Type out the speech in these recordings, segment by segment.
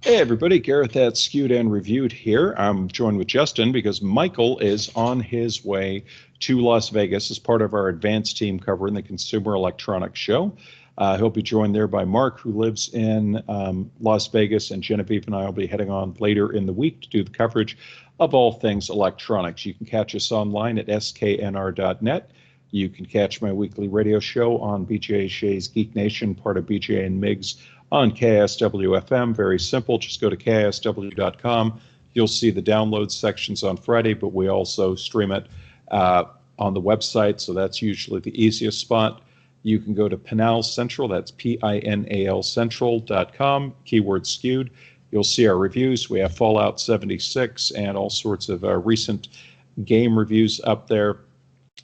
Hey everybody, Gareth at Skewed and Reviewed here. I'm joined with Justin because Michael is on his way to Las Vegas as part of our advanced team covering the Consumer Electronics Show. He'll be joined there by Mark, who lives in Las Vegas, and Genevieve and I will be heading on later in the week to do the coverage of all things electronics. You can catch us online at sknr.net. You can catch my weekly radio show on BJ Shea's Geek Nation, part of BJ and Migs on KSWFM. Very simple. Just go to ksw.com. You'll see the download sections on Friday, but we also stream it on the website, so that's usually the easiest spot. You can go to Pinal Central. That's PINAL Central.com, keyword skewed. You'll see our reviews. We have Fallout 76 and all sorts of recent game reviews up there.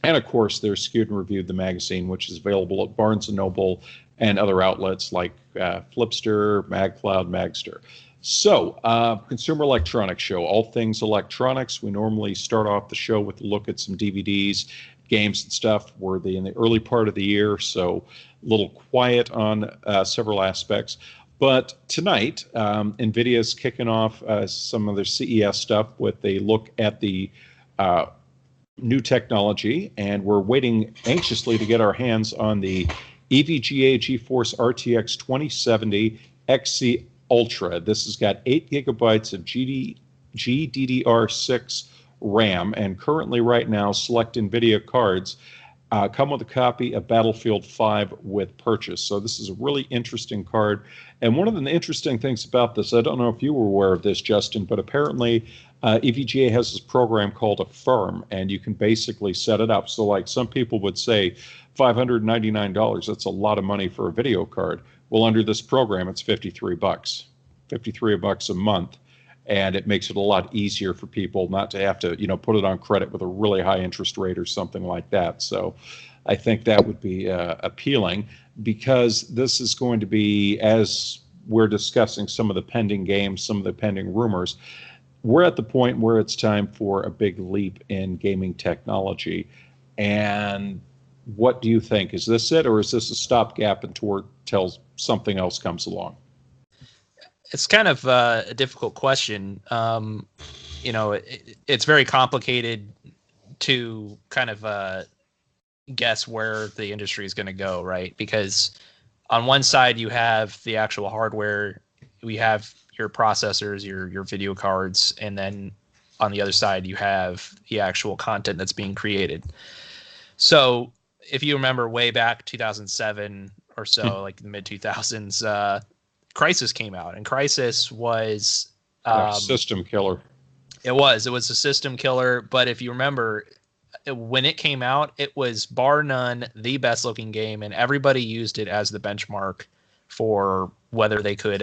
And of course, there's Skewed and Reviewed, the magazine, which is available at Barnes & Noble and other outlets like Flipster, MagCloud, Magster. So, Consumer Electronics Show, all things electronics. We normally start off the show with a look at some DVDs, games and stuff. We're in the early part of the year, so a little quiet on several aspects. But tonight, NVIDIA's kicking off some of their CES stuff with a look at the new technology, and we're waiting anxiously to get our hands on the EVGA GeForce RTX 2070 XC Ultra. This has got 8 gigabytes of GDDR6 RAM, and currently right now, select NVIDIA cards come with a copy of Battlefield 5 with purchase. So this is a really interesting card. And one of the interesting things about this, I don't know if you were aware of this, Justin, but apparently EVGA has this program called Affirm, and you can basically set it up. So like some people would say $599, that's a lot of money for a video card. Well, under this program, it's $53, $53 a month. And it makes it a lot easier for people not to have to, put it on credit with a really high interest rate or something like that. So I think that would be appealing, because this is going to be, as we're discussing some of the pending games, some of the pending rumors, we're at the point where it's time for a big leap in gaming technology. And what do you think? Is this it, or is this a stopgap until something else comes along? It's kind of a difficult question. It's very complicated to kind of guess where the industry is going to go, right? Because on one side you have the actual hardware, we have your processors, your video cards, and then on the other side you have the actual content that's being created. So if you remember way back 2007 or so, like the mid 2000s, Crysis came out, and Crysis was system killer. It was a system killer, but if you remember, when it came out, it was bar none the best looking game, and everybody used it as the benchmark for whether they could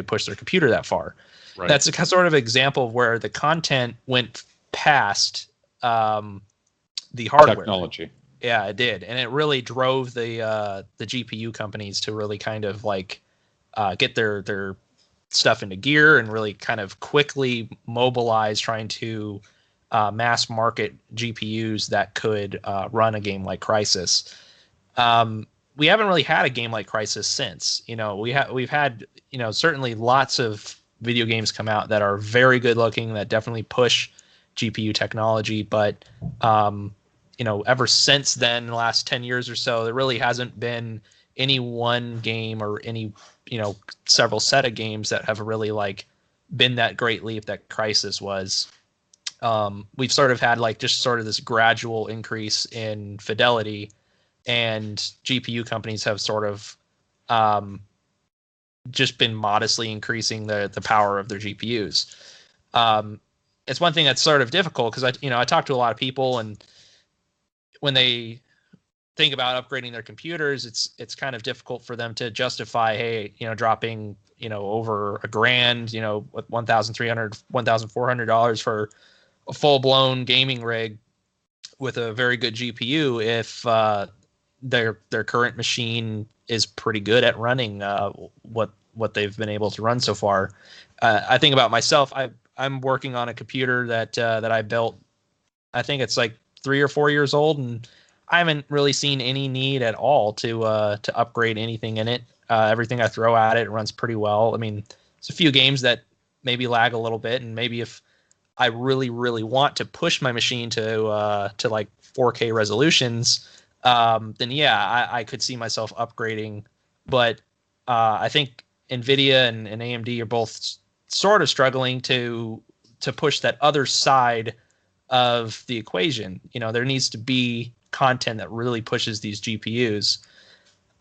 push their computer that far. Right. That's a sort of example of where the content went past the hardware technology. Yeah, it did, and it really drove the GPU companies to really kind of like get their stuff into gear and really kind of quickly mobilize trying to mass market GPUs that could run a game like Crysis. We haven't really had a game like Crysis since. We've had certainly lots of video games come out that are very good looking, that definitely push GPU technology, but ever since then, the last 10 years or so, there really hasn't been any one game or any several set of games that have really like been that great leap that Crysis was. We've sort of had like just sort of this gradual increase in fidelity, and GPU companies have sort of just been modestly increasing the power of their GPUs. It's one thing that's sort of difficult because I talk to a lot of people, and when they think about upgrading their computers, it's kind of difficult for them to justify, hey, dropping, over $1,000, with $1,300, $1,400 for a full-blown gaming rig with a very good GPU if their current machine is pretty good at running what they've been able to run so far. I think about myself. I'm working on a computer that I built. I think it's like 3 or 4 years old, and I haven't really seen any need at all to upgrade anything in it. Everything I throw at it runs pretty well. I mean, a few games that maybe lag a little bit, and maybe if I really, really want to push my machine to like 4K resolutions, then yeah, I could see myself upgrading. But I think NVIDIA and AMD are both sort of struggling to push that other side of the equation. There needs to be content that really pushes these GPUs.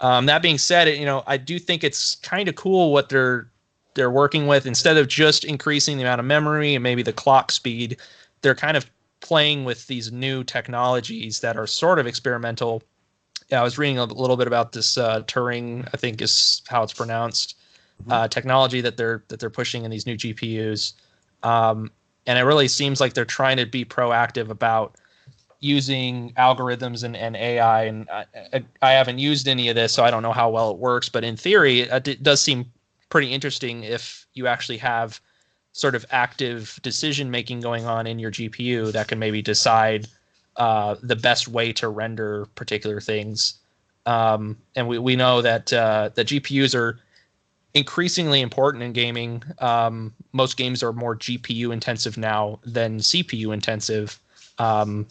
That being said, I do think it's kind of cool what they're working with. Instead of just increasing the amount of memory and maybe the clock speed, they're kind of playing with these new technologies that are sort of experimental. Yeah, I was reading a little bit about this Turing, I think is how it's pronounced, technology that they're pushing in these new GPUs. And it really seems like they're trying to be proactive about using algorithms and AI. And I haven't used any of this, so I don't know how well it works. But in theory, it does seem pretty interesting if you actually have sort of active decision making going on in your GPU that can maybe decide the best way to render particular things. And we know that the GPUs are increasingly important in gaming. Most games are more GPU intensive now than CPU intensive. So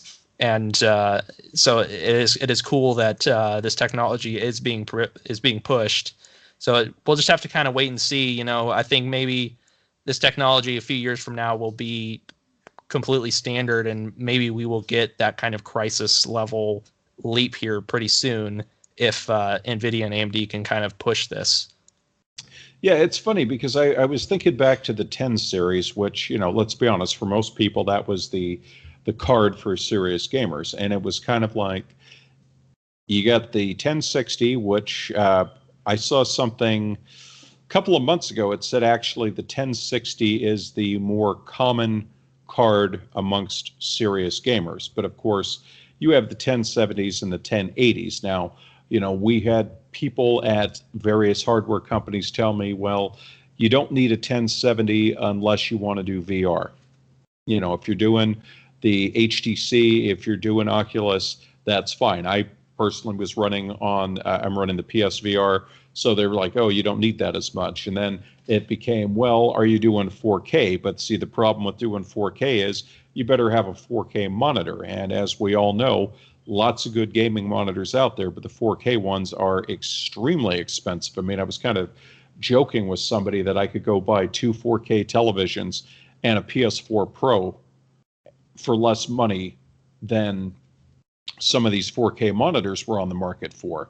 it is cool that this technology is being pushed. So we'll just have to kind of wait and see. I think maybe this technology a few years from now will be completely standard, and maybe we will get that kind of crisis level leap here pretty soon if NVIDIA and AMD can kind of push this. Yeah, it's funny because I was thinking back to the 10 series, which, let's be honest, for most people, that was the card for serious gamers. And it was kind of like, you got the 1060, which I saw something a couple of months ago. It said actually the 1060 is the more common card amongst serious gamers. But of course, you have the 1070s and the 1080s. Now, we had people at various hardware companies tell me, well, you don't need a 1070 unless you want to do VR. If you're doing the HTC, if you're doing Oculus, that's fine. I personally was running on, I'm running the PSVR, so they were like, oh, you don't need that as much. And then it became, well, are you doing 4K? But see, the problem with doing 4K is you better have a 4K monitor. And as we all know, lots of good gaming monitors out there, but the 4K ones are extremely expensive. I mean, I was kind of joking with somebody that I could go buy 2 4K televisions and a PS4 Pro for less money than some of these 4K monitors were on the market for.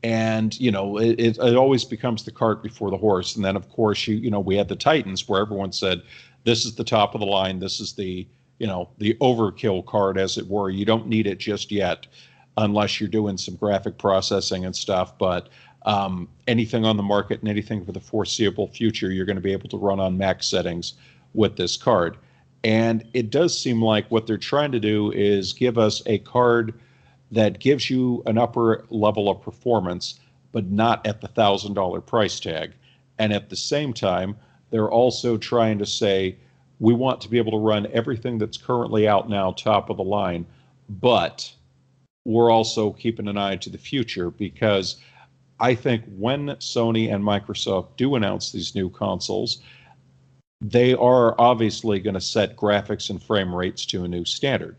And, it always becomes the cart before the horse. And then, of course, we had the Titans where everyone said, this is the top of the line. This is the overkill card, as it were. You don't need it just yet unless you're doing some graphic processing and stuff. But anything on the market and anything for the foreseeable future, you're going to be able to run on max settings with this card. And it does seem like what they're trying to do is give us a card that gives you an upper level of performance, but not at the $1,000 price tag. And at the same time, they're also trying to say, we want to be able to run everything that's currently out now, top of the line, but we're also keeping an eye to the future, because I think when Sony and Microsoft do announce these new consoles, they are obviously going to set graphics and frame rates to a new standard.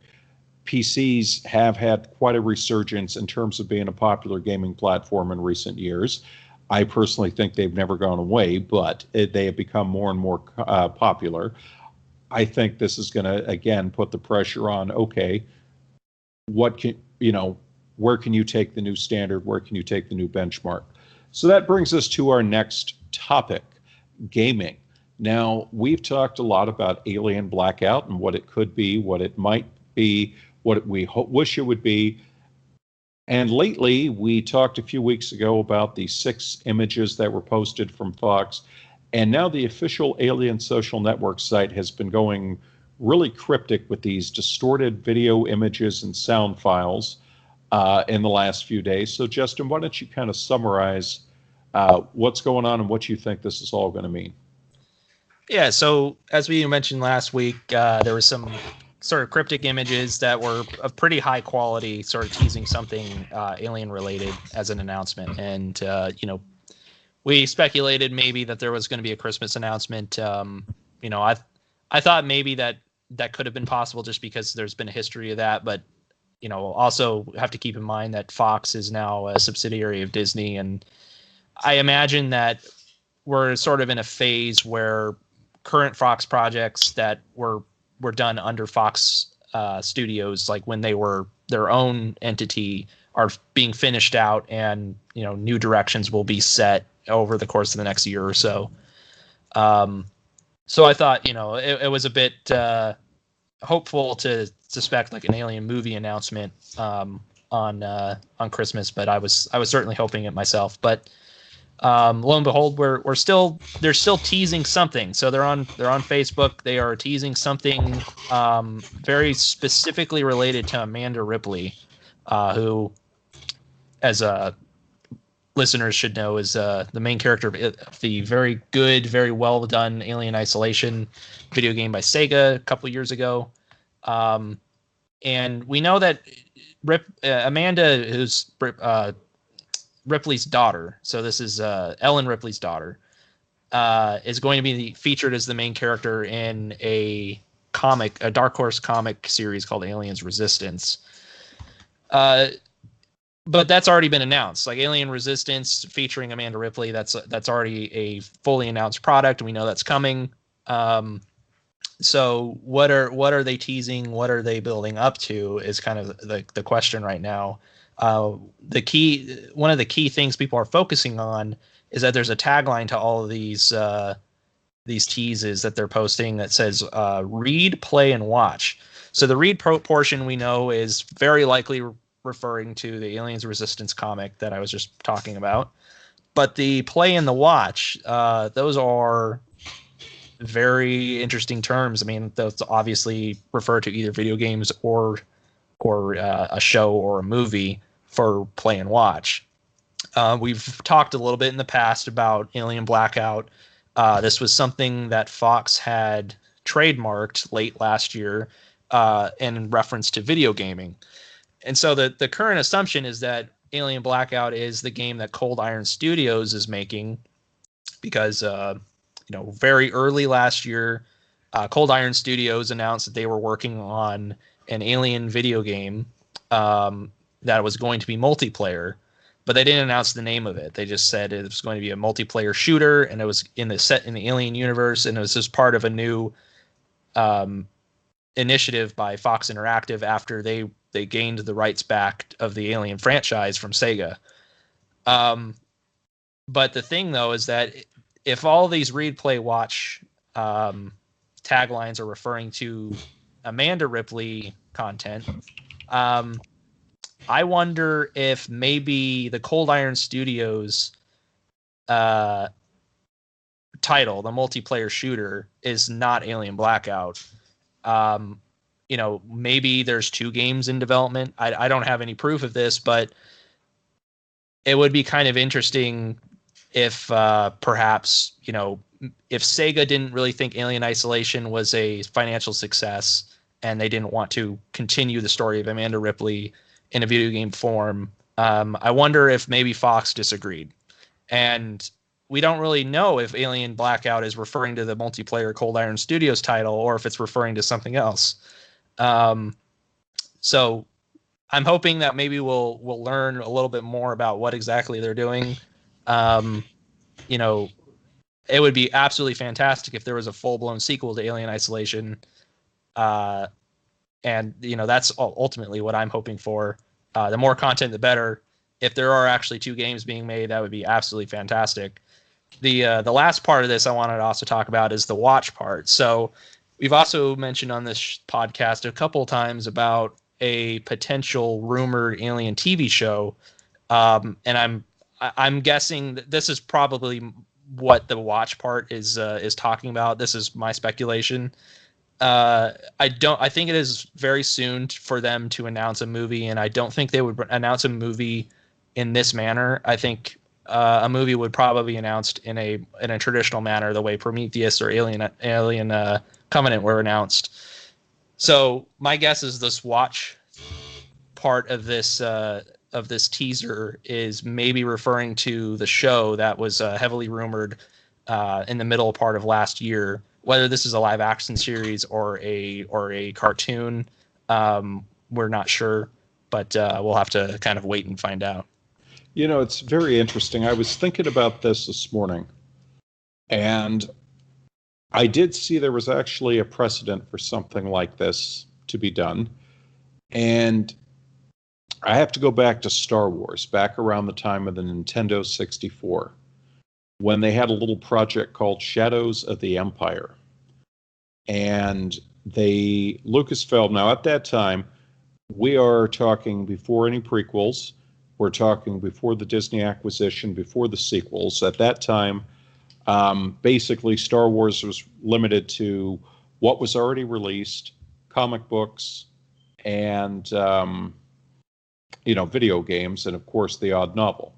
PCs have had quite a resurgence in terms of being a popular gaming platform in recent years. I personally think they've never gone away, but they have become more and more popular. I think this is going to, again, put the pressure on, okay, where can you take the new standard? Where can you take the new benchmark? So that brings us to our next topic, gaming. Now, we've talked a lot about Alien Blackout and what it could be, what it might be, what we wish it would be. And lately, we talked a few weeks ago about the 6 images that were posted from Fox. And now the official Alien social network site has been going really cryptic with these distorted video images and sound files in the last few days. So, Justin, why don't you kind of summarize what's going on and what you think this is all going to mean? Yeah, so as we mentioned last week, there were some sort of cryptic images that were of pretty high quality, sort of teasing something alien related as an announcement. And, we speculated maybe that there was going to be a Christmas announcement. I thought maybe that could have been possible just because there's been a history of that, but also have to keep in mind that Fox is now a subsidiary of Disney, and I imagine that we're sort of in a phase where current Fox projects that were done under Fox Studios, like when they were their own entity, are being finished out, and new directions will be set over the course of the next year or so. So I thought it was a bit hopeful to suspect like an Alien movie announcement on Christmas, but I was certainly hoping it myself. But lo and behold, they're still teasing something. So they're on Facebook. They are teasing something very specifically related to Amanda Ripley, who, as listeners should know, is the main character of the very good, very well done Alien Isolation video game by Sega a couple years ago. And we know that Amanda, who's Ripley's daughter, so this is Ellen Ripley's daughter, is going to be featured as the main character in a Dark Horse comic series called Aliens Resistance. But that's already been announced. Like Alien Resistance featuring Amanda Ripley, that's already a fully announced product. We know that's coming. So what are they teasing? What are they building up to? Is kind of the question right now. One of the key things people are focusing on is that there's a tagline to all of these teases that they're posting that says read, play, and watch. So the read portion we know is very likely referring to the Aliens Resistance comic that I was just talking about. But the play and the watch, those are very interesting terms. I mean, those obviously refer to either video games or a show or a movie for play and watch. We've talked a little bit in the past about Alien Blackout. This was something that Fox had trademarked late last year in reference to video gaming. And so the current assumption is that Alien Blackout is the game that Cold Iron Studios is making, because very early last year, Cold Iron Studios announced that they were working on an Alien video game that was going to be multiplayer, but they didn't announce the name of it. They just said it was going to be a multiplayer shooter, and it was in the Alien universe, and it was just part of a new initiative by Fox Interactive after they gained the rights back of the Alien franchise from Sega. But the thing, though, is that if all these read, play, watch taglines are referring to Amanda Ripley content, I wonder if maybe the Cold Iron Studios title, the multiplayer shooter, is not Alien Blackout. Maybe there's two games in development. I don't have any proof of this, but it would be kind of interesting if perhaps, if Sega didn't really think Alien Isolation was a financial success and they didn't want to continue the story of Amanda Ripley in a video game form, I wonder if maybe Fox disagreed. And we don't really know if Alien Blackout is referring to the multiplayer Cold Iron Studios title or if it's referring to something else. So I'm hoping that maybe we'll learn a little bit more about what exactly they're doing. It would be absolutely fantastic if there was a full-blown sequel to Alien Isolation. And that's ultimately what I'm hoping for. The more content, the better. If there are actually two games being made, that would be absolutely fantastic. The last part of this I wanted to also talk about is the watch part. So we've also mentioned on this podcast a couple of times about a potential rumored Alien TV show, and I'm guessing that this is probably what the watch part is talking about. This is my speculation. I think it is very soon for them to announce a movie, and I don't think they would announce a movie in this manner. I think a movie would probably be announced in a traditional manner, the way Prometheus or Alien Covenant were announced. So my guess is this watch part of this of this teaser is maybe referring to the show that was heavily rumored in the middle part of last year. Whether this is a live action series or a cartoon, we're not sure, but we'll have to kind of wait and find out. You know, it's very interesting. I was thinking about this morning, and I did see there was actually a precedent for something like this to be done. And I have to go back to Star Wars, back around the time of the Nintendo 64, when they had a little project called Shadows of the Empire. And Lucasfilm, now at that time, we are talking before any prequels, we're talking before the Disney acquisition, before the sequels. At that time, basically Star Wars was limited to what was already released, comic books, and video games, and of course the odd novel.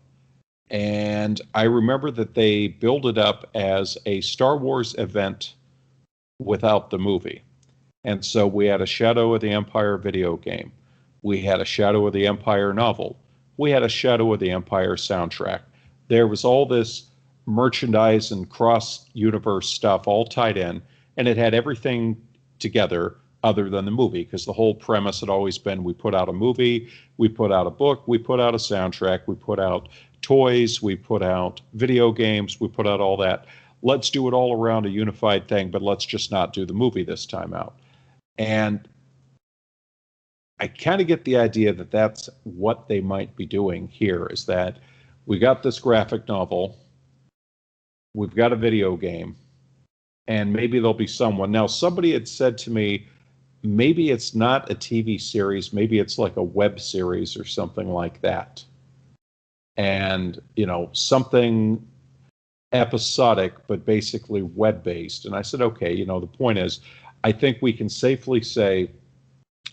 And I remember that they built it up as a Star Wars event without the movie. And so we had a Shadow of the Empire video game. We had a Shadow of the Empire novel. We had a Shadow of the Empire soundtrack. There was all this merchandise and cross-universe stuff all tied in, and it had everything together other than the movie, because the whole premise had always been we put out a movie, we put out a book, we put out a soundtrack, we put out toys, we put out video games, we put out all that. Let's do it all around a unified thing, but let's just not do the movie this time out. And I kind of get the idea that that's what they might be doing here, is that we got this graphic novel, we've got a video game, and maybe there'll be someone. Now, somebody had said to me, maybe it's not a TV series, maybe it's like a web series or something like that. And, something episodic, but basically web-based. And I said, okay, the point is, I think we can safely say,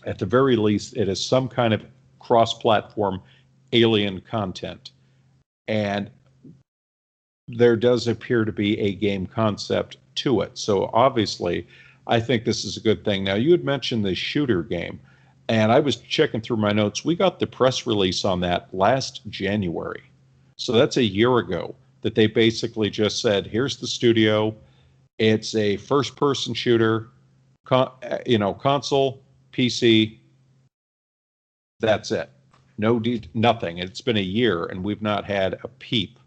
at the very least, it is some kind of cross-platform alien content. And there does appear to be a game concept to it. So obviously, I think this is a good thing. Now, you had mentioned the shooter game, and I was checking through my notes. We got the press release on that last January. So that's a year ago that they basically just said, here's the studio. It's a first-person shooter, console, PC. That's it. Nothing. It's been a year, and we've not had a peep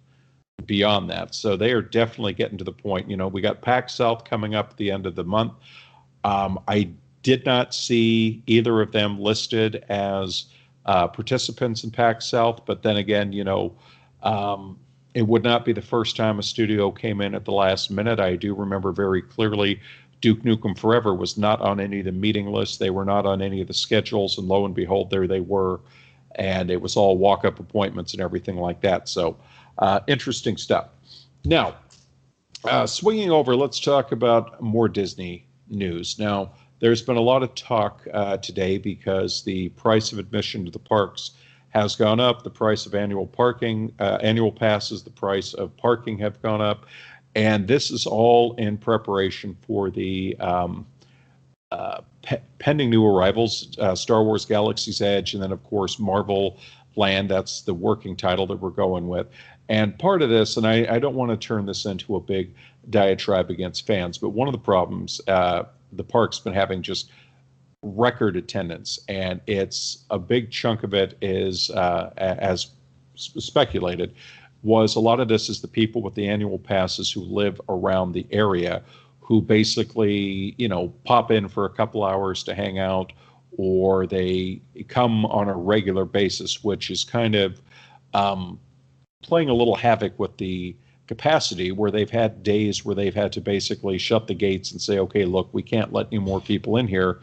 beyond that. So they are definitely getting to the point. We got PAX South coming up at the end of the month. I did not see either of them listed as participants in PAX South, but then again, it would not be the first time a studio came in at the last minute. I do remember very clearly Duke Nukem Forever was not on any of the meeting lists. They were not on any of the schedules, and lo and behold, there they were. And it was all walk-up appointments and everything like that. So interesting stuff. Now, swinging over, let's talk about more Disney news. Now, there's been a lot of talk today because the price of admission to the parks has gone up. The price of annual passes, the price of parking have gone up. And this is all in preparation for the pending new arrivals, Star Wars Galaxy's Edge, and then, of course, Marvel Land. That's the working title that we're going with. And part of this, and I don't want to turn this into a big diatribe against fans, but one of the problems, the park's been having just record attendance, and it's a big chunk of it is, as speculated, was a lot of this is the people with the annual passes who live around the area, who basically, pop in for a couple hours to hang out, or they come on a regular basis, which is kind of playing a little havoc with the capacity, where they've had days where they've had to basically shut the gates and say, okay, look, we can't let any more people in here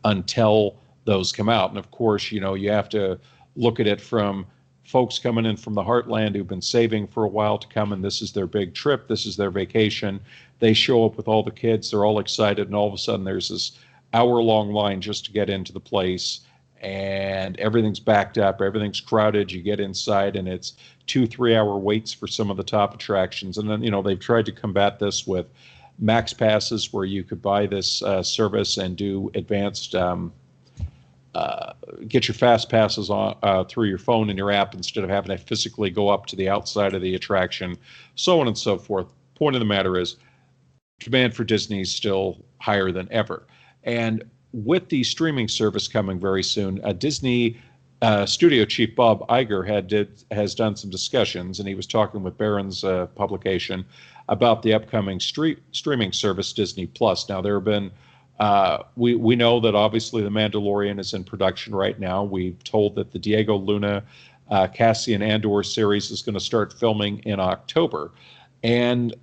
until those come out. And of course, you have to look at it from folks coming in from the heartland who've been saving for a while to come, and this is their big trip, this is their vacation. They show up with all the kids, they're all excited, and all of a sudden there's this hour-long line just to get into the place, and everything's backed up, everything's crowded. You get inside, and it's 2-3 hour waits for some of the top attractions. And then, they've tried to combat this with max passes, where you could buy this service and do advanced get your fast passes on through your phone and your app instead of having to physically go up to the outside of the attraction, so on and so forth. Point of the matter is, demand for Disney is still higher than ever. And with the streaming service coming very soon, Disney studio chief Bob Iger has done some discussions, and he was talking with Barron's publication about the upcoming streaming service Disney Plus. Now, there have been we know that obviously The Mandalorian is in production right now. We've told that the Diego Luna, Cassian Andor series is going to start filming in October. And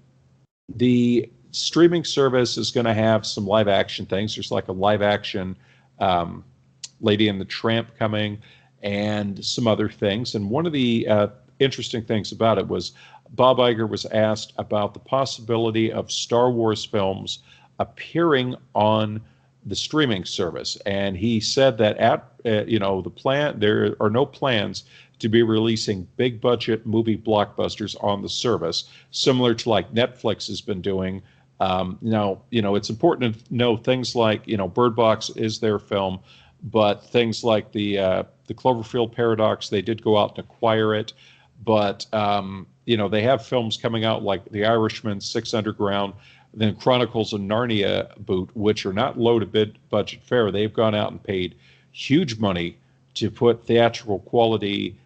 the streaming service is going to have some live action things. There's like a live action Lady and the Tramp coming and some other things. And one of the interesting things about it was Bob Iger was asked about the possibility of Star Wars films appearing on the streaming service, and he said that there are no plans to be releasing big budget movie blockbusters on the service, similar to like Netflix has been doing. Now, it's important to know things like, Bird Box is their film, but things like the Cloverfield Paradox, they did go out and acquire it, but they have films coming out like The Irishman, Six Underground, then Chronicles of Narnia boot, which are not low to budget fare. They've gone out and paid huge money to put theatrical quality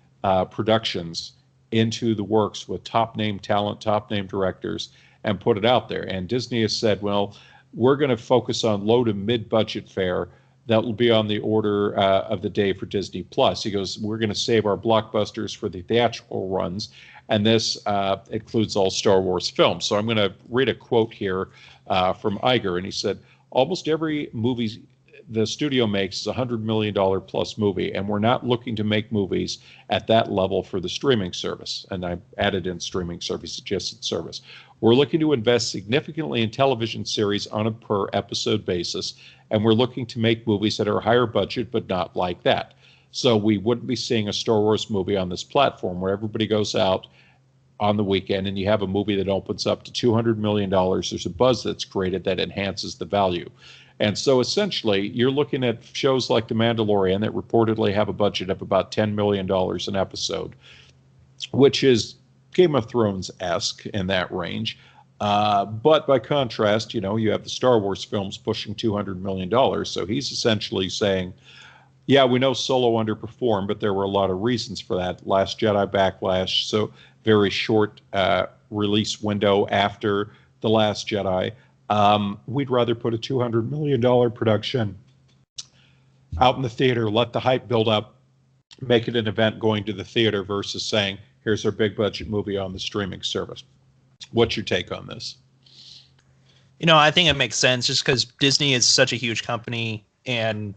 productions into the works with top name talent, top name directors, and put it out there. And Disney has said, well, we're going to focus on low to mid budget fare. That will be on the order of the day for Disney Plus. He goes, we're going to save our blockbusters for the theatrical runs, and this includes all Star Wars films. So I'm going to read a quote here from Iger, and he said, almost every movie the studio makes is a $100 million plus movie, and we're not looking to make movies at that level for the streaming service. And I added in streaming service, suggested service. We're looking to invest significantly in television series on a per episode basis, and we're looking to make movies that are higher budget, but not like that. So we wouldn't be seeing a Star Wars movie on this platform where everybody goes out on the weekend and you have a movie that opens up to $200 million. There's a buzz that's created that enhances the value. And so essentially, you're looking at shows like The Mandalorian that reportedly have a budget of about $10 million an episode, which is Game of Thrones-esque in that range. But by contrast, you have the Star Wars films pushing $200 million. So he's essentially saying, yeah, we know Solo underperformed, but there were a lot of reasons for that. Last Jedi Backlash, so very short release window after The Last Jedi. We'd rather put a $200 million production out in the theater, let the hype build up, make it an event going to the theater versus saying, here's our big budget movie on the streaming service. What's your take on this? I think it makes sense just because Disney is such a huge company and,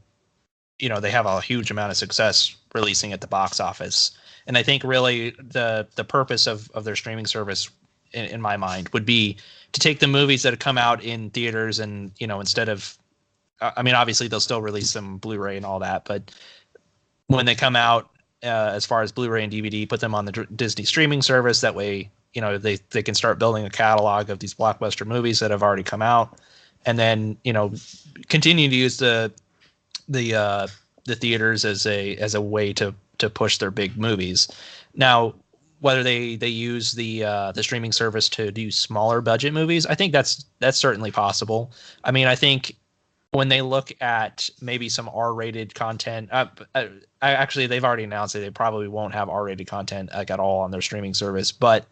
they have a huge amount of success releasing at the box office. And I think really the purpose of their streaming service, in my mind, would be to take the movies that have come out in theaters and, instead of, obviously they'll still release them Blu-ray and all that, but when they come out as far as Blu-ray and DVD, put them on the Disney streaming service. That way, they can start building a catalog of these blockbuster movies that have already come out, and then, continue to use the theaters as a way to push their big movies. Now, whether they use the streaming service to do smaller budget movies, I think that's certainly possible. I think when they look at maybe some R-rated content, actually they've already announced that they probably won't have R-rated content at all on their streaming service, but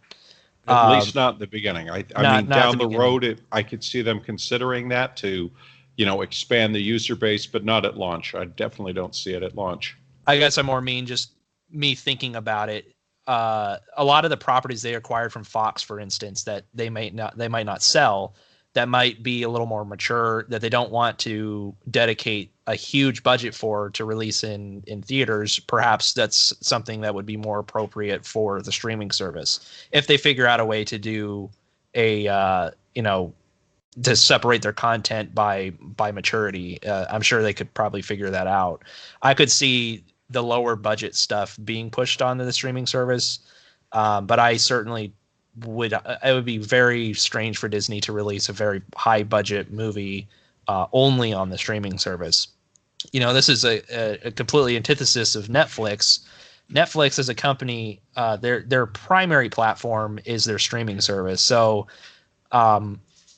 at least not in the beginning. I mean, down the road, I could see them considering that to, expand the user base, but not at launch. I definitely don't see it at launch. I guess I more mean just me thinking about it. A lot of the properties they acquired from Fox, for instance, that they might not sell, that might be a little more mature, that they don't want to dedicate a huge budget for to release in theaters. Perhaps that's something that would be more appropriate for the streaming service if they figure out a way to do to separate their content by maturity. I'm sure they could probably figure that out. I could see the lower budget stuff being pushed onto the streaming service, but I certainly would. It would be very strange for Disney to release a very high budget movie only on the streaming service. this is a completely antithesis of Netflix. Netflix as a company, their primary platform is their streaming service. So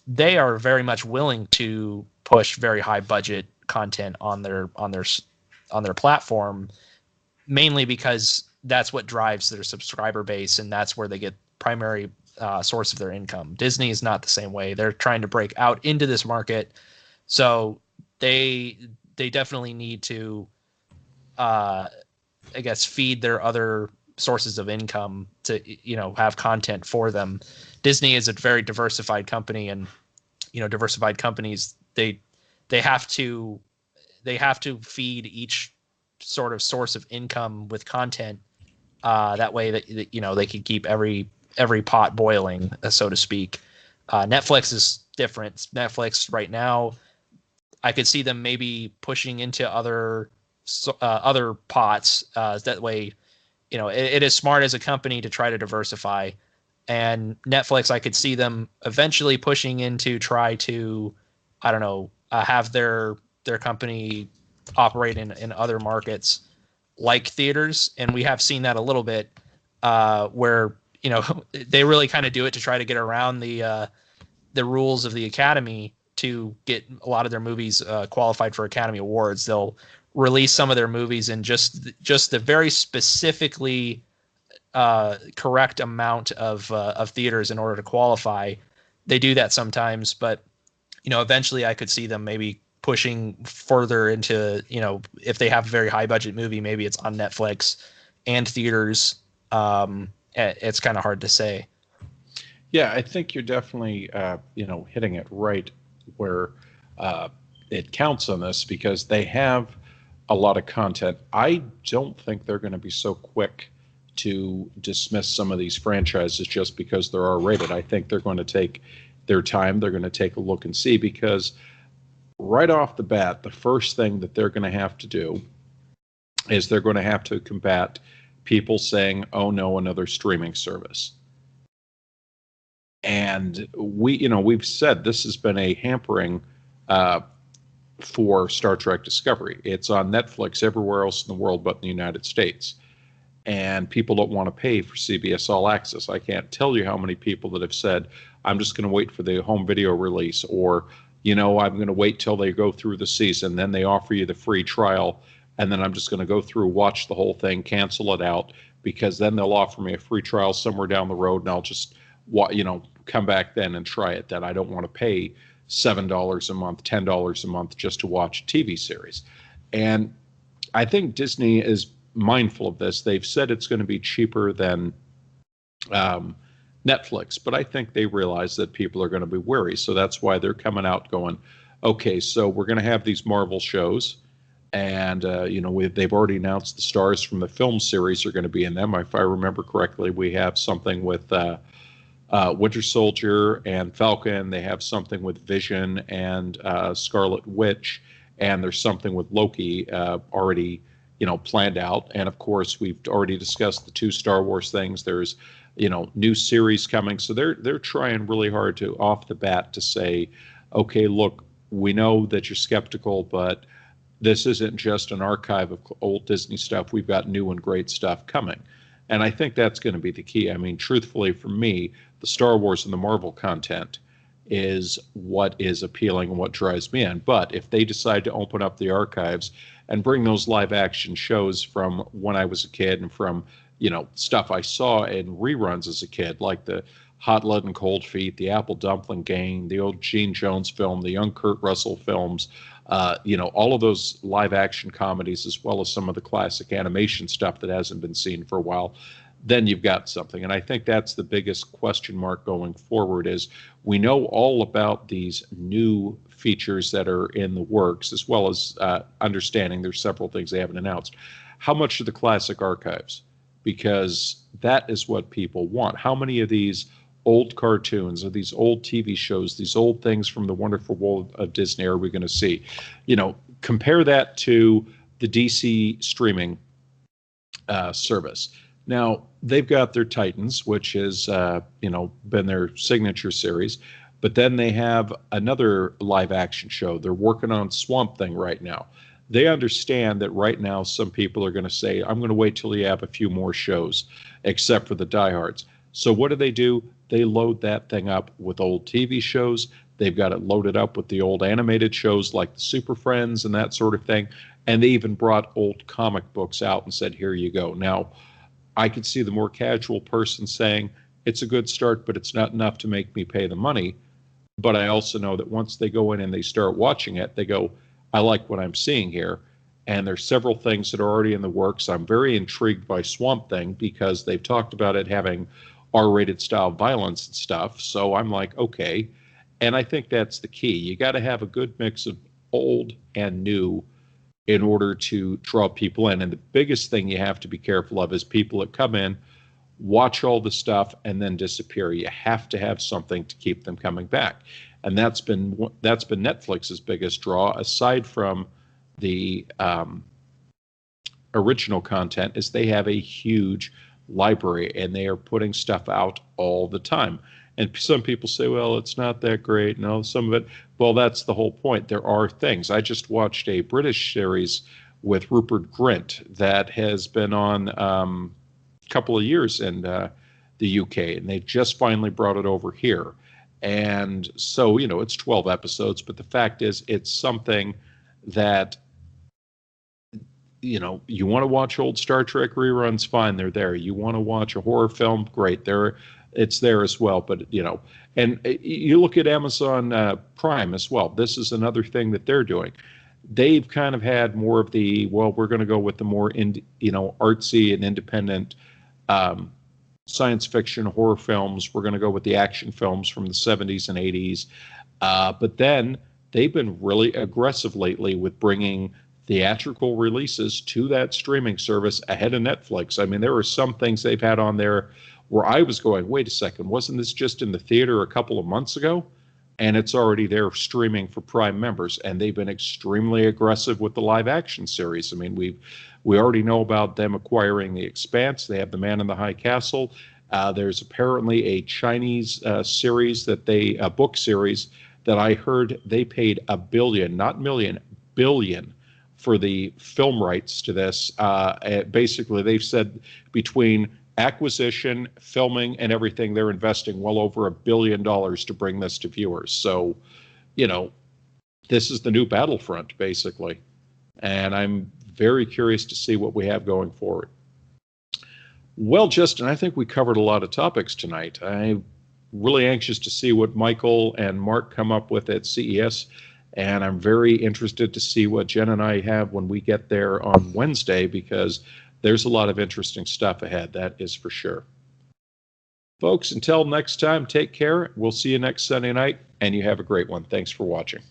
they are very much willing to push very high budget content on their platform, mainly because that's what drives their subscriber base, and that's where they get primary source of their income. Disney is not the same way. They're trying to break out into this market, so they definitely need to, I guess, feed their other sources of income to have content for them. Disney is a very diversified company, and diversified companies they have to feed each sort of source of income with content. That way that they can keep every pot boiling, so to speak. Netflix is different. Netflix right now, I could see them maybe pushing into other pots. That way, it is smart as a company to try to diversify. And Netflix, I could see them eventually pushing into try to, I don't know, have their company operate in other markets like theaters. And we have seen that a little bit where, they really kind of do it to try to get around the rules of the Academy to get a lot of their movies qualified for Academy Awards. They'll release some of their movies in just the very specifically correct amount of theaters in order to qualify. They do that sometimes, but eventually I could see them maybe pushing further into, if they have a very high budget movie, maybe it's on Netflix and theaters. It's kind of hard to say. Yeah, I think you're definitely, hitting it right where it counts on this, because they have a lot of content. I don't think they're going to be so quick to dismiss some of these franchises just because they're R-rated. I think they're going to take their time. They're going to take a look and see, because right off the bat, the first thing that they're going to have to do is they're going to have to combat people saying, "Oh no, another streaming service." And we've said this has been a hampering for Star Trek Discovery. It's on Netflix everywhere else in the world but in the United States. And people don't want to pay for CBS All Access. I can't tell you how many people that have said, "I'm just going to wait for the home video release," or, "I'm going to wait till they go through the season, then they offer you the free trial, and then I'm just going to go through, watch the whole thing, cancel it out, because then they'll offer me a free trial somewhere down the road, and I'll just come back then and try it. Then I don't want to pay $7 a month, $10 a month just to watch a TV series." And I think Disney is mindful of this. They've said it's going to be cheaper than Netflix, but I think they realize that people are going to be wary. So that's why they're coming out going, "Okay, so we're going to have these Marvel shows, and they've already announced the stars from the film series are going to be in them. If I remember correctly, we have something with Winter Soldier and Falcon. They have something with Vision and Scarlet Witch, and there's something with Loki already planned out. And of course, we've already discussed the 2 Star Wars things. There's new series coming. So they're trying really hard to, off the bat, to say, "Okay, look, we know that you're skeptical, but this isn't just an archive of old Disney stuff. We've got new and great stuff coming." And I think that's going to be the key. I mean, truthfully, for me, the Star Wars and the Marvel content is what is appealing and what drives me in. But if they decide to open up the archives and bring those live action shows from when I was a kid, and from, stuff I saw in reruns as a kid, like the Hot Lead and Cold Feet, the Apple Dumpling Gang, the old Gene Jones film, the young Kurt Russell films, all of those live action comedies, as well as some of the classic animation stuff that hasn't been seen for a while, then you've got something. And I think that's the biggest question mark going forward, is we know all about these new features that are in the works, as well as understanding there's several things they haven't announced. How much of the classic archives? Because that is what people want. How many of these old cartoons or these old TV shows, these old things from the wonderful world of Disney are we going to see? Compare that to the DC streaming service. Now, they've got their Titans, which has been their signature series, but then they have another live action show. They're working on Swamp Thing right now. they understand that right now some people are going to say, I'm going to wait till you have a few more shows, except for the diehards. So what do? They load that thing up with old TV shows. They've got it loaded up with the old animated shows like the Super Friends and that sort of thing. And they even brought old comic books out and said, here you go. Now, I could see the more casual person saying, it's a good start, but it's not enough to make me pay the money. But I also know that once they go in and they start watching it, they go, I like what I'm seeing here. And there's several things that are already in the works. I'm very intrigued by Swamp Thing because they've talked about it having R-rated style violence and stuff. So I'm like, okay. And I think that's the key. You got to have a good mix of old and new in order to draw people in. And the biggest thing you have to be careful of is people that come in, watch all the stuff, and then disappear. You have to have something to keep them coming back. And that's been Netflix's biggest draw, aside from the original content, is they have a huge library and they are putting stuff out all the time. And some people say, well, it's not that great. No, some of it, well, that's the whole point. There are things. I just watched a British series with Rupert Grint that has been on a couple of years in the UK, and they just finally brought it over here. And so, it's 12 episodes, but the fact is it's something that, you want to watch old Star Trek reruns, fine, they're there. You want to watch a horror film, great, it's there as well. But, and you look at Amazon Prime as well. This is another thing that they're doing. They've kind of had more of the, well, we're going to go with the more, artsy and independent science fiction horror films. We're going to go with the action films from the 70s and 80s. But then they've been really aggressive lately with bringing theatrical releases to that streaming service ahead of Netflix. I mean, there are some things they've had on there where I was going, wait a second, wasn't this just in the theater a couple of months ago? And it's already there streaming for Prime members. And they've been extremely aggressive with the live action series. I mean, we already know about them acquiring The Expanse. They have The Man in the High Castle. There's apparently a Chinese series a book series that I heard they paid $1 billion, not million, billion, for the film rights to this. Basically, they've said between acquisition, filming, and everything, they're investing well over $1 billion to bring this to viewers. So, this is the new Battlefront, basically. And I'm very curious to see what we have going forward. Well, Justin, I think we covered a lot of topics tonight. I'm really anxious to see what Michael and Mark come up with at CES. And I'm very interested to see what Jen and I have when we get there on Wednesday, because there's a lot of interesting stuff ahead, that is for sure. Folks, until next time, take care. We'll see you next Sunday night, and you have a great one. Thanks for watching.